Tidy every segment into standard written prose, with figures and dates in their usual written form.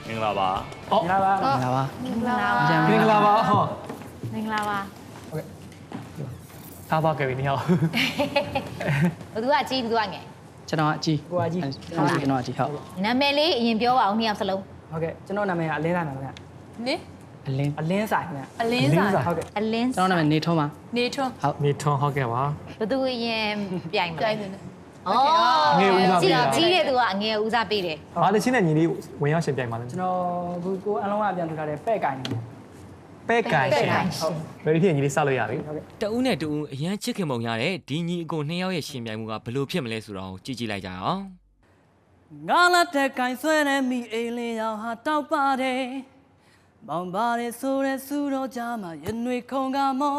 မင်္ဂလာပါ မင်္ဂလာပါ မင်္ဂလာပါ မင်္ဂလာပါ မင်္ဂလာပါဟော မင်္ဂလာပါ ဟုတ်ကဲ့သားပါခဲ့ပြီနှစ်ယောက် ဘသူကအကြီးဘသူကငယ် ကျွန်တော်အကြီး ကိုအကြီး ကျွန်တော်အကြီးဟုတ် နာမည်လေးအရင်ပြောပါဦးနှစ်ယောက်စလုံး ဟုတ်ကဲ့ကျွန်တော်နာမည်ကအလင်းဆိုင်ပါခင်ဗျ နေ အလင်း အလင်းဆိုင်ခင်ဗျ အလင်းဆိုင် ဟုတ်ကဲ့ အလင်း ကျွန်တော်နာမည်နေထုံးပါ နေထွန်း နေထွန်းဟုတ်ကဲ့ပါ ဘသူအရင်ပြိုင်မ ကြို လဲ က်တယ် ငယ်ဦးစားပေးတာ ကြီးတဲ့သူကအငယ်ဦးစားပေးတယ် ဘာလဲချင်းနဲ့ညီလေးဝင်ရောက်ရှင်ပြိုင်ပါလဲ ကျွန်တော်ကိုအလုံးကပြန်ထူထားတဲ့ပဲ့ကိုင်နေ ပဲ့ကန်ရှင်ဘယ်လိုဖြစ်ညီလေးစလို့ရပြီ ဟုတ်ကဲ့ တဦးနဲ့တဦးအရန်ချစ်ခင်ပုံရတဲ့ဒီညီအကိုနှစ်ယောက်ရဲ့ရှင်ပြိုင်မှုကဘလို့ဖြစ်မလဲဆိုတော့ကြည့်ကြည့်လိုက်ကြအောင် ငါလက်တဲ့ကင်ဆွဲတဲ့မိအိမ်လင်းရောက်ဟာတောက်ပါတယ်မောင်ပါတယ်ဆိုတဲ့စူတော်ကြမှာရနွေခုံကမော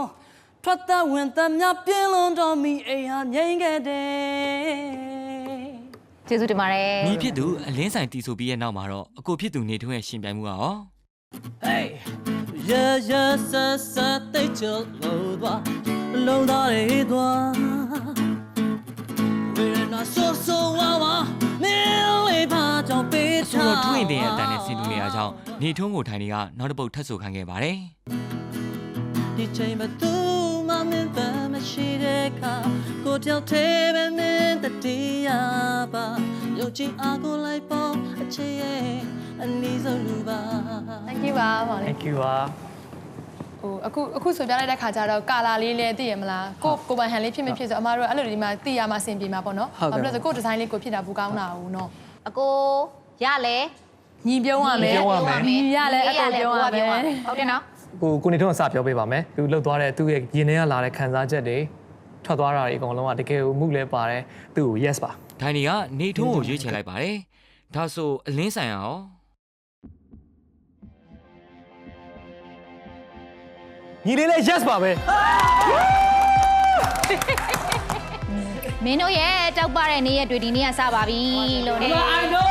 ထွက်သက်ဝင်သက်မြပြင်းလွန်တော်မိအိမ်ဟာငိမ့်ခဲ့တယ် ကျေးဇူးတင်ပါတယ် ညီဖြစ်သူအလင်းဆိုင်တီဆိုပြီးရဲ့နောက်မှာတော့အကိုဖြစ်သူနေထွန်းရဲ့ရှင်ပြိုင်မှုကရော Hey ရရဆဆတိတ်ချလို့သွားလုံးသားတွေသွားဝေရနာဆိုဆိုဝါဝါမင်းလေးပါကြောင့်ပေး ဆို ထား တော့ထွင့်တဲ့အတန်နဲ့ဆင်တူနေရကြောင်းနေထွန်းကိုထိုင်နေကနောက်တစ်ပုတ်ထပ်ဆိုခိုင်းခဲ့ပါတယ် ဒီချိန်မှာသူမမင်းတမ်းမရှိတဲ့အခါကိုတယောက်သေးပဲမင်းတတိယပါယုံကြည်အားကိုလိုက်ပေါ်အချစ်ရဲ့အနည်းဆုံးလူပါ Thank you ပါဗောလေ Thank you ပါ ဟိုအခုဆိုပြလိုက်တဲ့ခါကျတော့ကာလာလေးလည်းသိရမလားကိုပိုင်ဟန်လေးဖြစ်မဖြစ်ဆိုအမားတို့အဲ့လိုဒီမှာသိရမှအဆင်ပြေမှာပေါ့နော်ဘာဖြစ်လို့ဆိုကိုဒီဇိုင်းလေးကိုဖြစ်တာဘူးကောင်းတာဘူးနော် အကိုရလဲ ညီပြုံးရမယ်ညီရလဲအကိုပြုံးရမယ် ဟုတ်တယ်နော် ကိုနေထွန်းကစပြောပေးပါမယ်သူလှုပ်သွားတဲ့သူ့ရဲ့ရင်ထဲကလာတဲ့ခံစားချက်တွေထွက်သွားတာတွေအကုန်လုံးကတကယ်ကိုမှုလဲပါတယ်သူ့ကို yes ပါ ထိုင်နေကနေထွန်းကိုရွေးချယ်လိုက်ပါတယ်ဒါဆိုအလင်းဆိုင်ရော ညီလေးလည်း yes ပါပဲ မင်းတို့ရဲ့တောက်ပတဲ့နေ့ရက်တွေဒီနေ့ကစပါပြီလို့နေ I know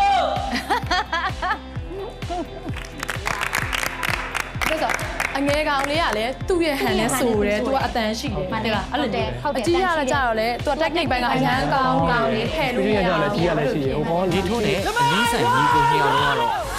ဒါဆိုအငယ်ကောင်လေးကလည်းသူ့ရဲ့ဟန်နဲ့ဆိုတယ်သူကအတန်ရှိတယ်ဟုတ်လားအဲ့လိုအကြီးရလည်းကြတော့လေသူက technique ဘိုင်းကအရန်ကောင်းလေးဖယ်လို့ ပြည့်ရကြလဲကြီးရလဲရှိရဟိုဘော နေထွန်းနဲ့အလင်းဆိုင်ညီကိုနှစ်ယောက်လုံးကတော့